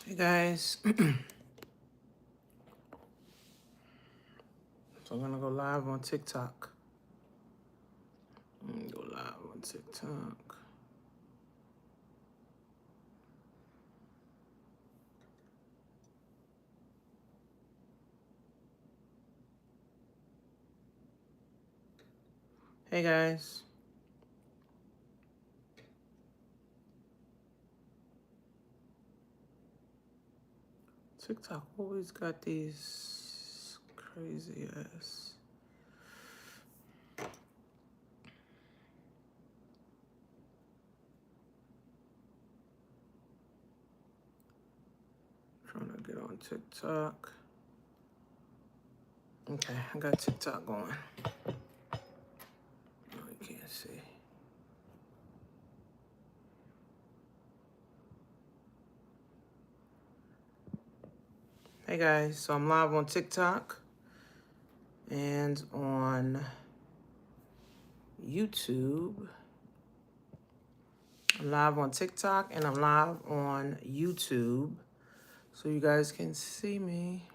Hey guys, so I'm gonna go live on TikTok. Go live on TikTok. Hey guys, TikTok always got these crazy ass. Trying to get on TikTok. Okay, I got TikTok going. No, you can't see. Hey guys, so I'm live on TikTok and on YouTube. I'm live on TikTok and I'm live on YouTube, so you guys can see me.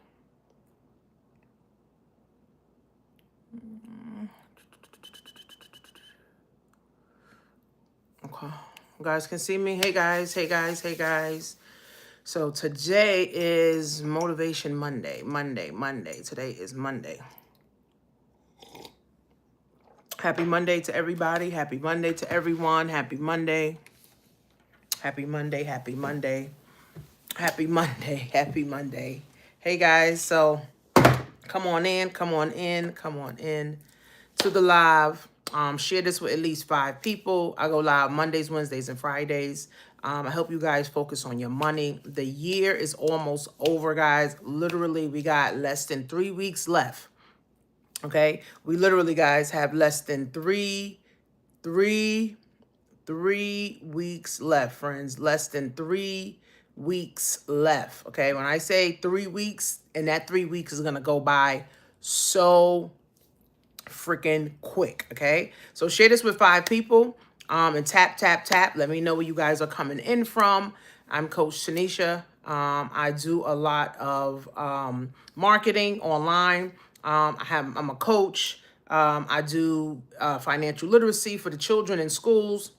Okay, you guys can see me. Hey guys, hey guys, hey guys. So today is Motivation Monday. Monday. Today is Monday. Happy Monday to everybody. Happy Monday to everyone. Happy Monday. Happy Monday. Happy Monday. Happy Monday. Happy Monday. Hey guys, so come on in to the live. Share this with at least 5 people. I go live Mondays, Wednesdays, and Fridays. I help you guys focus on your money. The year is almost over, guys. Literally, we got less than 3 weeks left. Okay, we literally, guys, have less than three weeks left, friends. Less than 3 weeks left. Okay, when I say 3 weeks, and that 3 weeks is gonna go by so freaking quick. Okay, so share this with 5 people, and tap. Let me know where you guys are coming in from. I'm Coach Tanisha. I do a lot of marketing online. I'm a coach. I do financial literacy for the children in schools.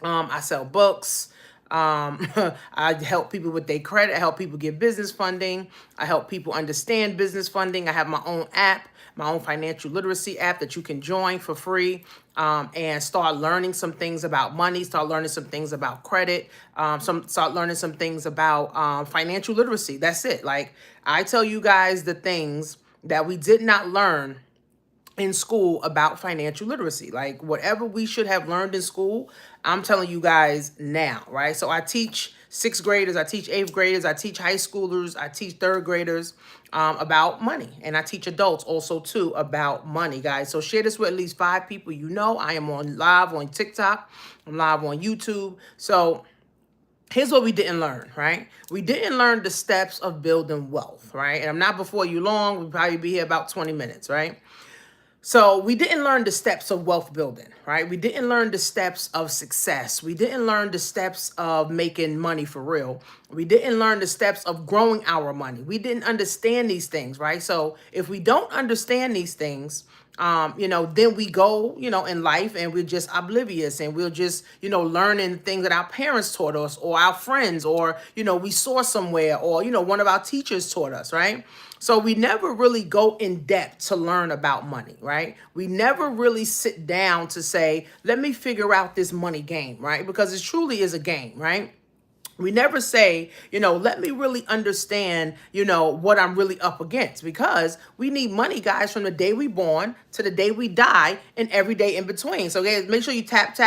I sell books. I help people with their credit. I help people get business funding. I help people understand business funding. I have my own app, my own financial literacy app that you can join for free, and start learning some things about money, start learning some things about credit, start learning some things about financial literacy. That's it. Like, I tell you guys the things that we did not learn in school about financial literacy. Like, whatever we should have learned in school, I'm telling you guys now, right? So I teach 6th graders, I teach 8th graders, I teach high schoolers, I teach 3rd graders about money. And I teach adults also too about money, guys. So share this with at least 5 people. You know, I am on live on TikTok. I'm live on YouTube. So here's what we didn't learn, right? We didn't learn the steps of building wealth, right? And I'm not before you long. We'll probably be here about 20 minutes, right? So we didn't learn the steps of wealth building, right? We didn't learn the steps of success. We didn't learn the steps of making money for real. We didn't learn the steps of growing our money. We didn't understand these things, right? So if we don't understand these things, then we go, in life, and we're just oblivious, and we'll just, learning things that our parents taught us, or our friends, or, we saw somewhere, or, one of our teachers taught us, right? So we never really go in depth to learn about money, right? We never really sit down to say, let me figure out this money game, right? Because it truly is a game, right? We never say, let me really understand, what I'm really up against, because we need money, guys, from the day we born to the day we die, and every day in between. So guys, make sure you tap,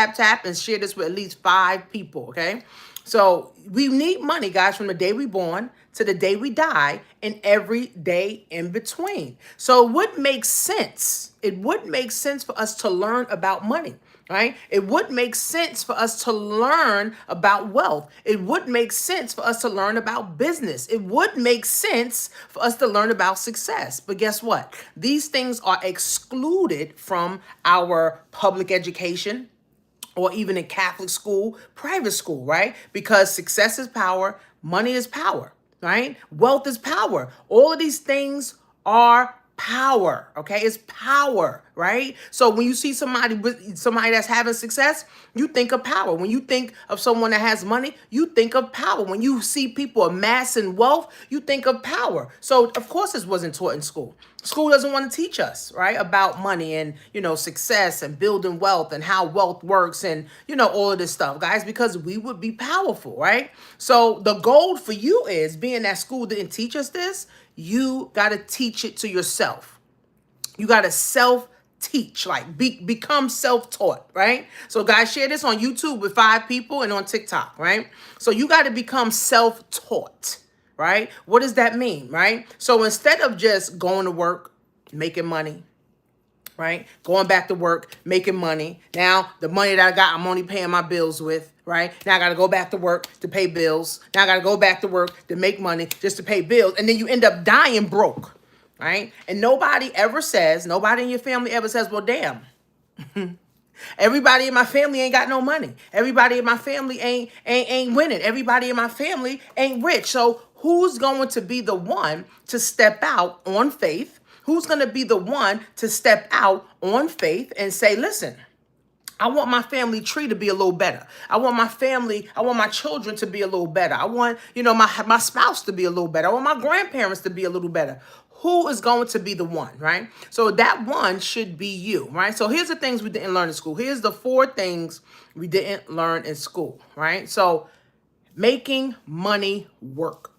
and share this with at least 5 people, okay? So we need money, guys, from the day we born to the day we die, and every day in between. So what makes sense? It would make sense for us to learn about money, right? It would make sense for us to learn about wealth. It would make sense for us to learn about business. It would make sense for us to learn about success. But guess what? These things are excluded from our public education, or even in Catholic school, private school, right? Because success is power, Money is power, right? Wealth is power. All of these things are power, okay? It's power, right? So when you see somebody that's having success, you think of power. When you think of someone that has money, you think of power. When you see people amassing wealth, you think of power. So of course this wasn't taught in school. School doesn't want to teach us, right, about money and, success and building wealth and how wealth works and, all of this stuff, guys, because we would be powerful, right? So the goal for you is, being that school didn't teach us this, you got to teach it to yourself. You got to self-teach, like become self-taught, right? So guys, share this on YouTube with 5 people and on TikTok, right? So you got to become self-taught, right? What does that mean, right? So instead of just going to work, making money, right? Going back to work, making money. Now, the money that I got, I'm only paying my bills with, right? Now I got to go back to work to pay bills. Now I got to go back to work to make money just to pay bills. And then you end up dying broke, right? And nobody in your family ever says, well, damn, everybody in my family ain't got no money. Everybody in my family ain't winning. Everybody in my family ain't rich. So who's going to be the one to step out on faith? Who's going to be the one to step out on faith and say, listen, I want my family tree to be a little better. I want my children to be a little better. I want, my spouse to be a little better. I want my grandparents to be a little better. Who is going to be the one, right? So that one should be you, right? So here's the things we didn't learn in school. Here's the 4 things we didn't learn in school, right? So making money work.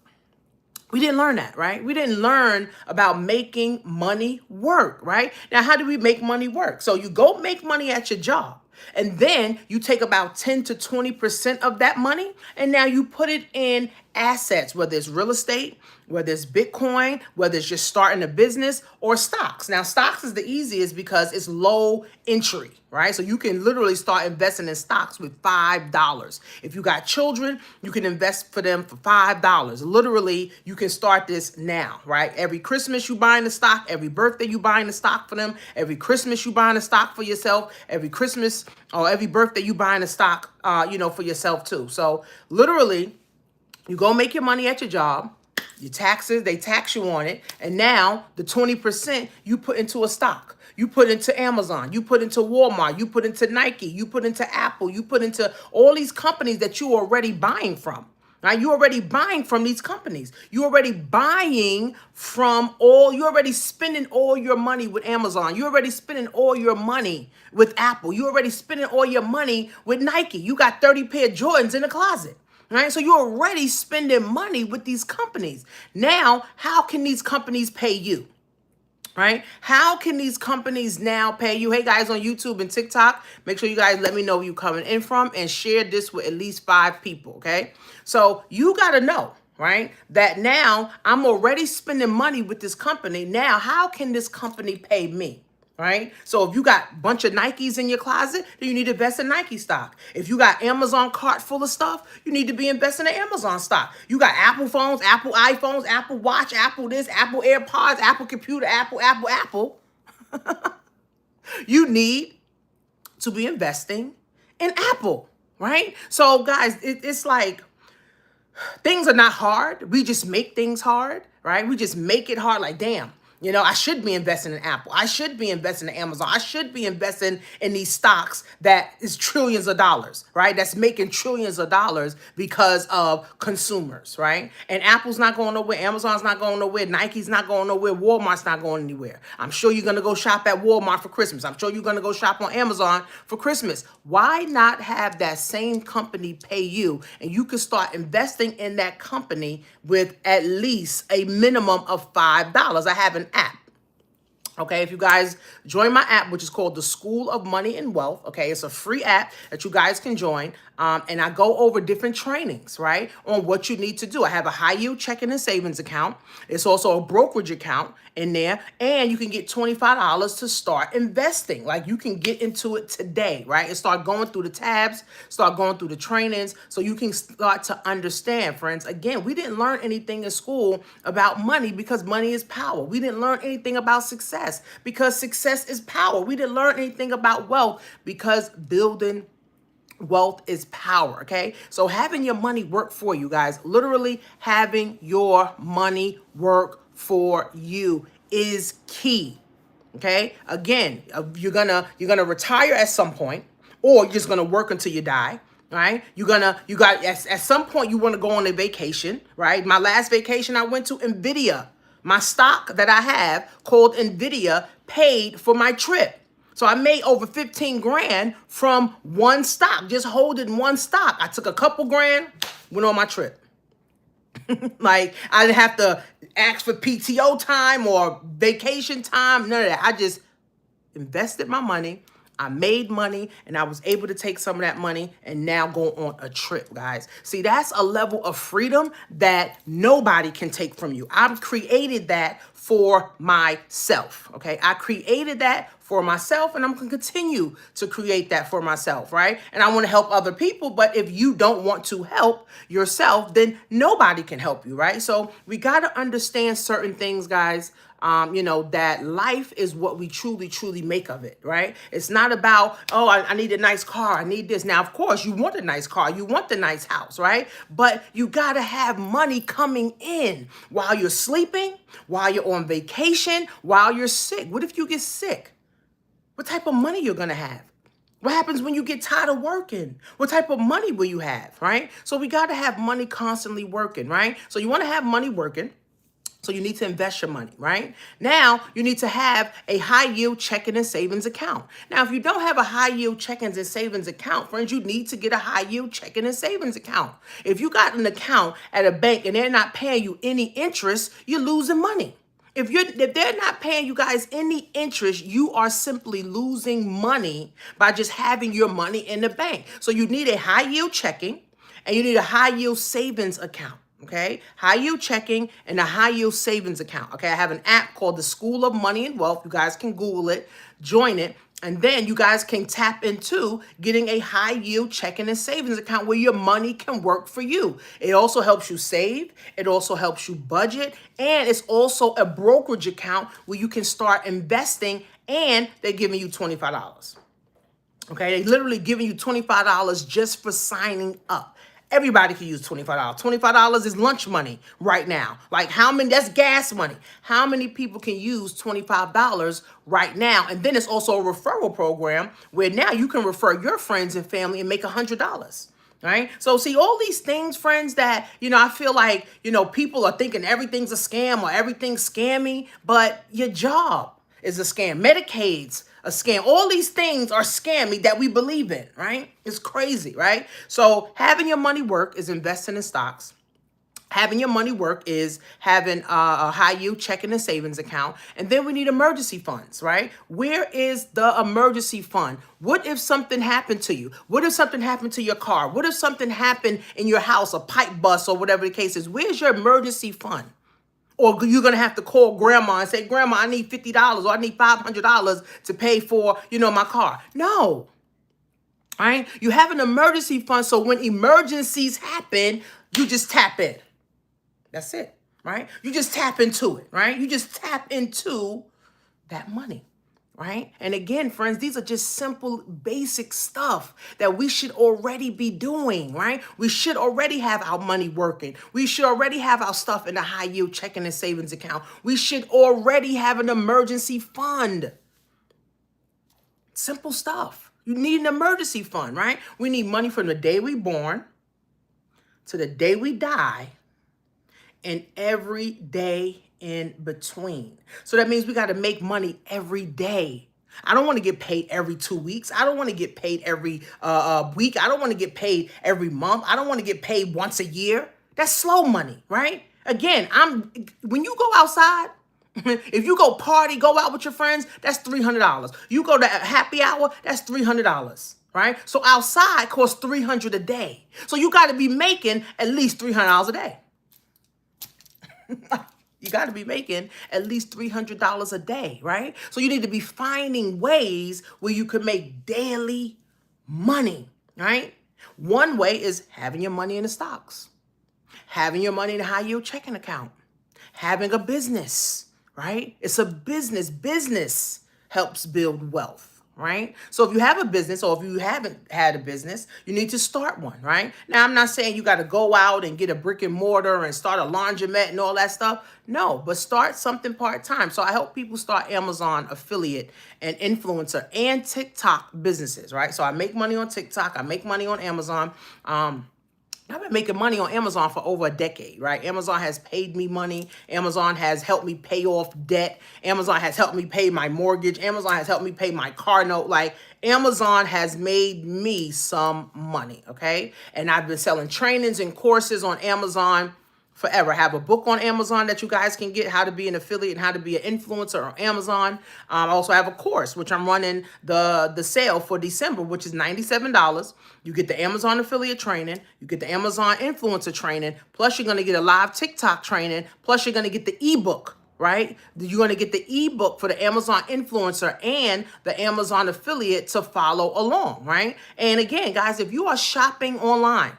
We didn't learn that, right? We didn't learn about making money work, right? Now, how do we make money work? So you go make money at your job, and then you take about 10 to 20% of that money, and now you put it in assets, whether it's real estate, whether it's Bitcoin, whether it's just starting a business, or stocks. Now, stocks is the easiest because it's low entry, right? So you can literally start investing in stocks with $5. If you got children, you can invest for them for $5. Literally, you can start this now, right? Every Christmas you buying a stock, every birthday you buying a stock for them, every Christmas you buying a stock for yourself, every Christmas or every birthday you buying a stock, for yourself too. So literally, you go make your money at your job. Your taxes, they tax you on it. And now the 20% you put into a stock. You put into Amazon. You put into Walmart. You put into Nike. You put into Apple. You put into all these companies that you are already buying from. Right? You're already buying from these companies. You're already spending all your money with Amazon. You're already spending all your money with Apple. You're already spending all your money with Nike. You got 30 pair of Jordans in the closet. Right? So you're already spending money with these companies. Now, how can these companies pay you? Right? How can these companies now pay you? Hey guys on YouTube and TikTok, make sure you guys let me know where you're coming in from and share this with at least 5 people. Okay. So you got to know, right, that now I'm already spending money with this company. Now, how can this company pay me? Right? So if you got a bunch of Nikes in your closet, then you need to invest in Nike stock. If you got Amazon cart full of stuff, you need to be investing in Amazon stock. You got Apple phones, Apple iPhones, Apple Watch, Apple this, Apple AirPods, Apple computer, Apple. You need to be investing in Apple, right? So guys, it's like, things are not hard. We just make things hard, right? We just make it hard. Like, damn. I should be investing in Apple. I should be investing in Amazon. I should be investing in these stocks that is trillions of dollars, right? That's making trillions of dollars because of consumers, right? And Apple's not going nowhere. Amazon's not going nowhere. Nike's not going nowhere. Walmart's not going anywhere. I'm sure you're going to go shop at Walmart for Christmas. I'm sure you're going to go shop on Amazon for Christmas. Why not have that same company pay you, and you can start investing in that company with at least a minimum of $5? I have an app. Okay, if you guys join my app, which is called the School of Money and Wealth, okay, it's a free app that you guys can join. And I go over different trainings, right, on what you need to do. I have a high yield checking and savings account. It's also a brokerage account in there. And you can get $25 to start investing. Like, you can get into it today, right, and start going through the tabs, start going through the trainings so you can start to understand, friends. Again, we didn't learn anything in school about money because money is power. We didn't learn anything about success because success is power. We didn't learn anything about wealth because building Wealth is power, okay? So having your money work for you, guys, literally having your money work for you is key. Okay? Again, you're gonna retire at some point, or you're just gonna work until you die. Right? At some point you want to go on a vacation, right? My last vacation I went to Nvidia. My stock that I have called Nvidia paid for my trip. So I made over 15 grand from one stock, just holding one stock. I took a couple grand, went on my trip. Like, I didn't have to ask for PTO time or vacation time, none of that. I just invested my money. I made money, and I was able to take some of that money and now go on a trip, guys. See, that's a level of freedom that nobody can take from you. I've created that for myself, okay? I created that for myself, and I'm going to continue to create that for myself, right? And I want to help other people, but if you don't want to help yourself, then nobody can help you, right? So we got to understand certain things, guys. That life is what we truly, truly make of it, right? It's not about, oh, I need a nice car. I need this. Now, of course, you want a nice car. You want the nice house, right? But you got to have money coming in while you're sleeping, while you're on vacation, while you're sick. What if you get sick? What type of money you're going to have? What happens when you get tired of working? What type of money will you have, right? So we got to have money constantly working, right? So you want to have money working. So you need to invest your money, right? Now, you need to have a high yield checking and savings account. Now, if you don't have a high yield checking and savings account, friends, you need to get a high yield checking and savings account. If you got an account at a bank and they're not paying you any interest, you're losing money. If they're not paying you guys any interest, you are simply losing money by just having your money in the bank. So you need a high yield checking and you need a high yield savings account. Okay, high yield checking and a high yield savings account. Okay, I have an app called the School of Money and Wealth. You guys can Google it, join it, and then you guys can tap into getting a high yield checking and savings account where your money can work for you. It also helps you save, it also helps you budget, and it's also a brokerage account where you can start investing, and they're giving you $25. Okay, they literally giving you $25 just for signing up. Everybody can use $25. $25 is lunch money right now. Like, how many, that's gas money. How many people can use $25 right now? And then it's also a referral program where now you can refer your friends and family and make $100. Right? So see, all these things, friends, that, I feel like, people are thinking everything's a scam or everything's scammy, but your job is a scam. Medicaid's a scam. All these things are scammy that we believe in, right? It's crazy, right? So having your money work is investing in stocks. Having your money work is having a high yield checking and savings account. And then we need emergency funds, right? Where is the emergency fund? What if something happened to you? What if something happened to your car? What if something happened in your house, a pipe bust or whatever the case is? Where's your emergency fund? Or you're going to have to call grandma and say, Grandma, I need $50 or I need $500 to pay for, my car. No. All right. You have an emergency fund. So when emergencies happen, you just tap in. That's it. Right. You just tap into it. Right. You just tap into that money. Right. And again, friends, these are just simple, basic stuff that we should already be doing. Right. We should already have our money working. We should already have our stuff in a high yield checking and savings account. We should already have an emergency fund. Simple stuff. You need an emergency fund, right? We need money from the day we born to the day we die and every day in between. So that means we got to make money every day. I don't want to get paid every 2 weeks. I don't want to get paid every week. I don't want to get paid every month. I don't want to get paid once a year. That's slow money, right? Again, when you go outside, if you go party, go out with your friends, that's $300. You go to happy hour, that's $300. Right? So outside costs $300 a day. So you got to be making at least $300 a day. You got to be making at least $300 a day, right? So you need to be finding ways where you can make daily money, right? One way is having your money in the stocks, having your money in a high yield checking account, having a business, right? It's a business. Business helps build wealth, right? So if you have a business, or if you haven't had a business, you need to start one, right? Now, I'm not saying you got to go out and get a brick and mortar and start a laundromat and all that stuff. No, but start something part-time. So I help people start Amazon affiliate and influencer and TikTok businesses, right? So I make money on TikTok, I make money on Amazon. I've been making money on Amazon for over a decade, right? Amazon has paid me money. Amazon has helped me pay off debt. Amazon has helped me pay my mortgage. Amazon has helped me pay my car note. Like, Amazon has made me some money, okay? And I've been selling trainings and courses on Amazon forever. I have a book on Amazon that you guys can get, how to be an affiliate and how to be an influencer on Amazon. I also have a course, which I'm running the sale for December, which is $97. You get the Amazon affiliate training, you get the Amazon influencer training, plus you're going to get a live TikTok training, plus you're going to get the ebook, right? You're going to get the ebook for the Amazon influencer and the Amazon affiliate to follow along, right? And again, guys, if you are shopping online,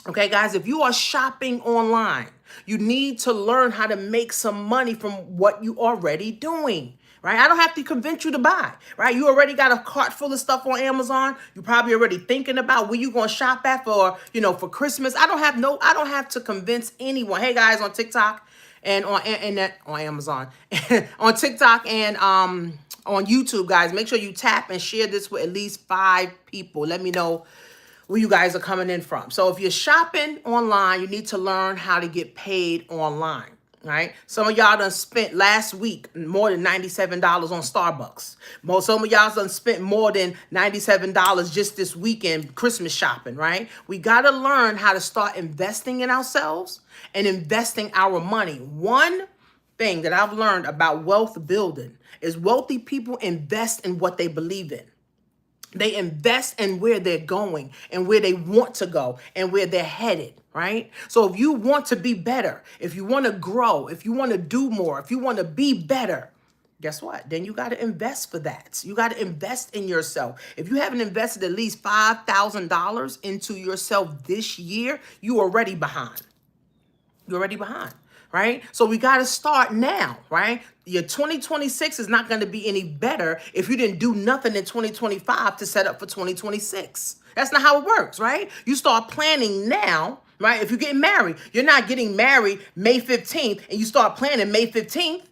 okay, guys, if you are shopping online, you need to learn how to make some money from what you already doing, right? I don't have to convince you to buy, right? You already got a cart full of stuff on Amazon. You're probably already thinking about where you going to shop at for, for Christmas. I don't have to convince anyone. Hey, guys, on TikTok and on Amazon, on TikTok and on YouTube, guys, make sure you tap and share this with at least 5 people. Let me know where you guys are coming in from. So if you're shopping online, you need to learn how to get paid online, right? Some of y'all done spent last week more than $97 on Starbucks. Some of y'all done spent more than $97 just this weekend Christmas shopping, right? We got to learn how to start investing in ourselves and investing our money. One thing that I've learned about wealth building is wealthy people invest in what they believe in. They invest in where they're going and where they want to go and where they're headed, right? So if you want to be better, if you want to grow, if you want to do more, if you want to be better, guess what? Then you got to invest for that. You got to invest in yourself. If you haven't invested at least $5,000 into yourself this year, you are already behind. You're already behind, right? So we got to start now, right? Your 2026 is not going to be any better if you didn't do nothing in 2025 to set up for 2026. That's not how it works, right? You start planning now, right? If you're getting married, you're not getting married May 15th and you start planning May 15th.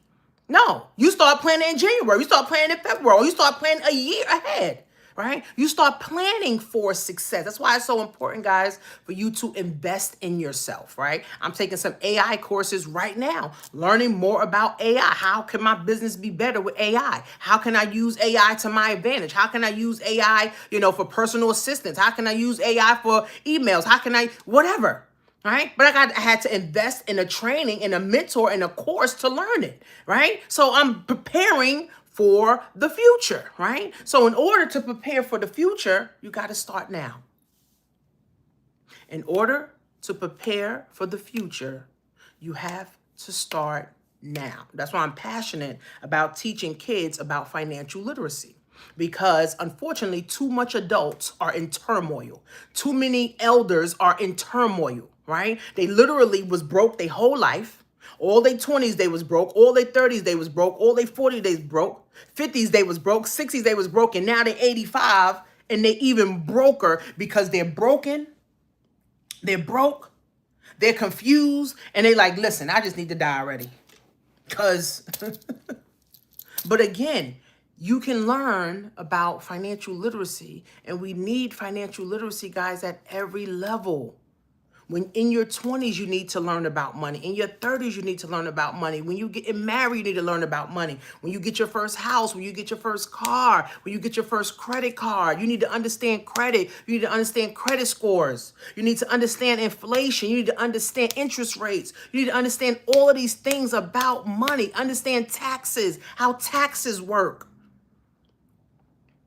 No, you start planning in January. You start planning in February. You start planning a year ahead, right? You start planning for success. That's why it's so important, guys, for you to invest in yourself, right? I'm taking some AI courses right now, learning more about AI. How can my business be better with AI? How can I use AI to my advantage? How can I use AI, for personal assistance? How can I use AI for emails? How can I, whatever. Right? But I had to invest in a training, in a mentor, in a course to learn it, right? So I'm preparing for the future, right? So in order to prepare for the future, you got to start now. In order to prepare for the future, you have to start now. That's why I'm passionate about teaching kids about financial literacy. Because unfortunately, too much adults are in turmoil. Too many elders are in turmoil, right? They literally was broke their whole life. All their 20s, they was broke. All their 30s, they was broke. All their 40s, they was broke. 50s, they was broke. 60s, they was broke. And now they're 85 and they even broker because they're broken. They're broke. They're confused. And they like, listen, I just need to die already. But again, you can learn about financial literacy, and we need financial literacy, guys, at every level. When in your 20s, you need to learn about money. In your 30s, you need to learn about money. When you get married, you need to learn about money. When you get your first house, when you get your first car, when you get your first credit card, you need to understand credit. You need to understand credit scores. You need to understand inflation. You need to understand interest rates. You need to understand all of these things about money. Understand taxes, how taxes work,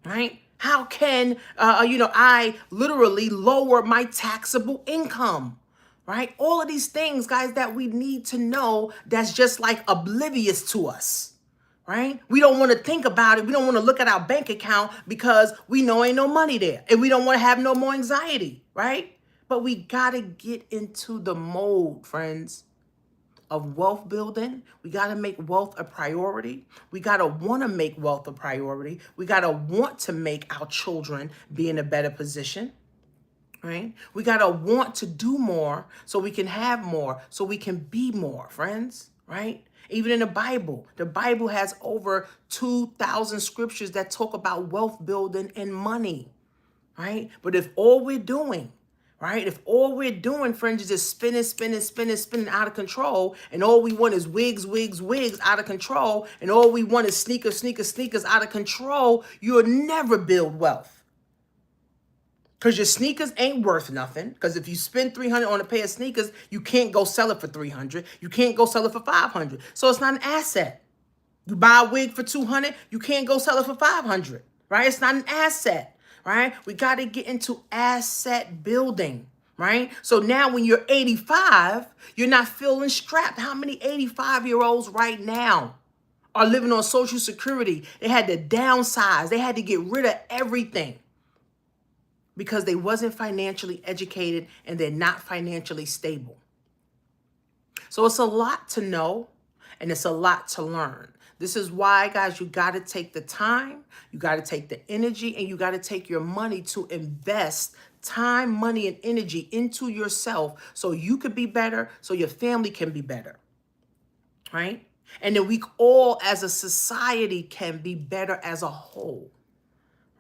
right? How can, I literally lower my taxable income, right? All of these things, guys, that we need to know that's just like oblivious to us, right? We don't want to think about it. We don't want to look at our bank account because we know ain't no money there and we don't want to have no more anxiety, right? But we got to get into the mode, friends. of wealth building. We got to make wealth a priority. We got to want to make wealth a priority. We got to want to make our children be in a better position, right? We got to want to do more so we can have more, so we can be more, friends, right? Even in the Bible has over 2,000 scriptures that talk about wealth building and money, right? But if all we're doing, right? If all we're doing, friends, is just spinning out of control, and all we want is wigs out of control, and all we want is sneakers out of control, you'll never build wealth. Because your sneakers ain't worth nothing. Because if you spend $300 on a pair of sneakers, you can't go sell it for $300. You can't go sell it for $500. So it's not an asset. You buy a wig for $200, you can't go sell it for $500, right? It's not an asset, right? We got to get into asset building, right? So now when you're 85, you're not feeling strapped. How many 85-year-olds right now are living on Social Security? They had to downsize. They had to get rid of everything because they wasn't financially educated and they're not financially stable. So it's a lot to know and it's a lot to learn. This is why, guys, you got to take the time, you got to take the energy, and you got to take your money to invest time, money, and energy into yourself so you could be better, so your family can be better, right? And then we all as a society can be better as a whole,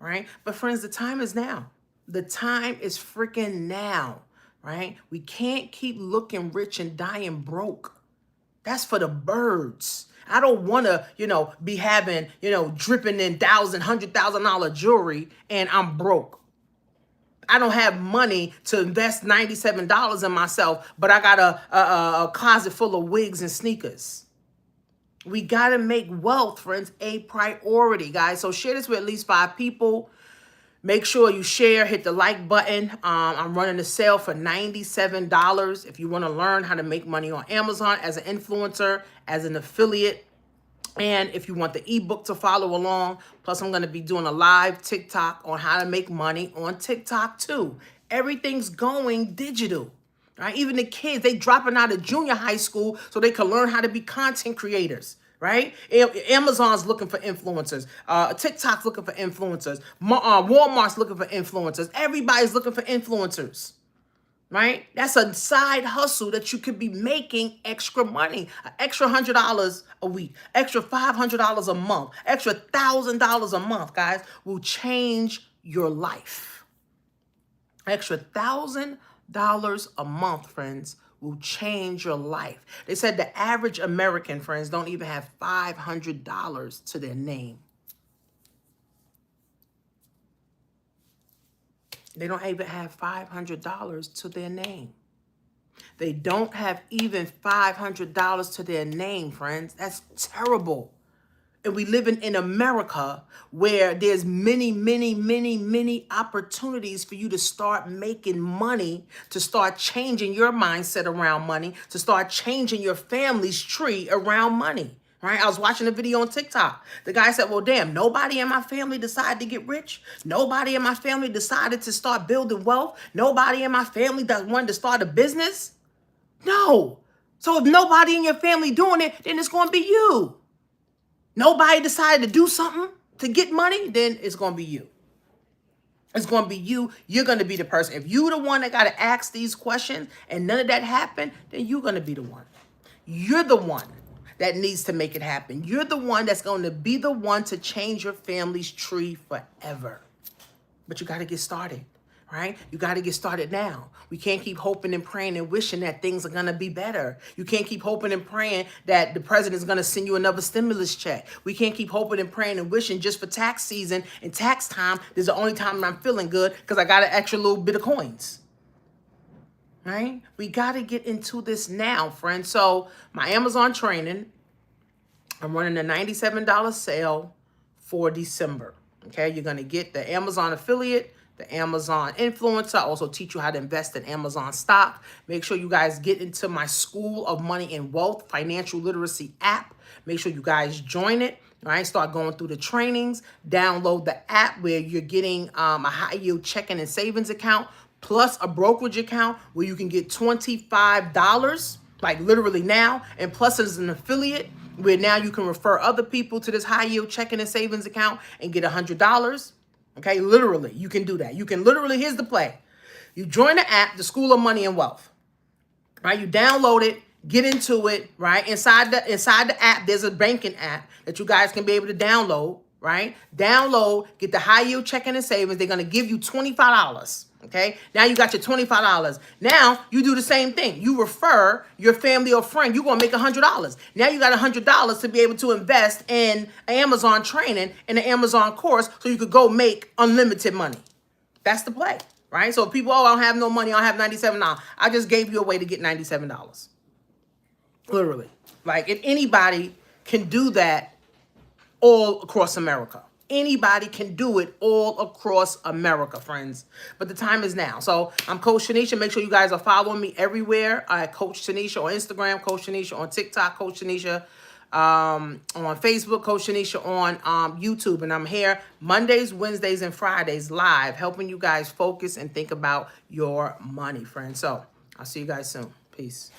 right? But friends, the time is now. The time is freaking now, right? We can't keep looking rich and dying broke. That's for the birds. I don't want to, be having, dripping in $100,000 jewelry and I'm broke. I don't have money to invest $97 in myself, but I got a closet full of wigs and sneakers. We got to make wealth, friends, a priority, guys. So share this with at least 5 people. Make sure you share, hit the like button. I'm running a sale for $97 if you want to learn how to make money on Amazon as an influencer, as an affiliate. And if you want the ebook to follow along, plus I'm going to be doing a live TikTok on how to make money on TikTok too. Everything's going digital, right? Even the kids, they dropping out of junior high school so they can learn how to be content creators. Right? Amazon's looking for influencers. TikTok's looking for influencers. Walmart's looking for influencers. Everybody's looking for influencers. Right? That's a side hustle that you could be making extra money. An extra $100 a week. Extra $500 a month. Extra $1,000 a month, guys, will change your life. Extra $1,000 a month, friends, will change your life. They said the average American, friends, don't even have $500 to their name. They don't even have $500 to their name. They don't have even $500 to their name, friends. That's terrible. And we live in America where there's many opportunities for you to start making money, to start changing your mindset around money, to start changing your family's tree around money, right? I was watching a video on TikTok. The guy said, well, damn, nobody in my family decided to get rich. Nobody in my family decided to start building wealth. Nobody in my family that wanted to start a business. No. So if nobody in your family doing it, then it's going to be you. Nobody decided to do something to get money, then it's going to be you. It's going to be you. You're going to be the person. If you're the one that got to ask these questions and none of that happened, then you're going to be the one. You're the one that needs to make it happen. You're the one that's going to be the one to change your family's tree forever. But you got to get started, right? You got to get started now. We can't keep hoping and praying and wishing that things are going to be better. You can't keep hoping and praying that the president is going to send you another stimulus check. We can't keep hoping and praying and wishing just for tax season and tax time. This is the only time I'm feeling good because I got an extra little bit of coins, right? We got to get into this now, friends. So my Amazon training, I'm running a $97 sale for December. Okay, you're going to get the Amazon affiliate, the Amazon influencer. I also teach you how to invest in Amazon stock. Make sure you guys get into my School of Money and Wealth Financial Literacy app. Make sure you guys join it. All right, start going through the trainings. Download the app where you're getting a high yield checking and savings account plus a brokerage account where you can get $25 like literally now. And plus it's an affiliate where now you can refer other people to this high yield checking and savings account and get $100. Okay, literally, you can do that. You can literally, here's the play. You join the app, the School of Money and Wealth, right? You download it, get into it, right? Inside the app, there's a banking app that you guys can be able to download, right? Download, get the high yield checking and savings. They're going to give you $25. Okay. Now you got your $25. Now you do the same thing. You refer your family or friend. You're going to make $100. Now you got $100 to be able to invest in Amazon training in an Amazon course so you could go make unlimited money. That's the play, right? So if people, oh, I don't have no money, I don't have $97. I just gave you a way to get $97. Literally. Like, if anybody can do that all across America. Anybody can do it all across America, friends. But the time is now. So I'm Coach Tanisha. Make sure you guys are following me everywhere at Coach Tanisha on Instagram, Coach Tanisha on TikTok, Coach Tanisha on Facebook, Coach Tanisha on YouTube. And I'm here Mondays, Wednesdays, and Fridays live, helping you guys focus and think about your money, friends. So I'll see you guys soon. Peace.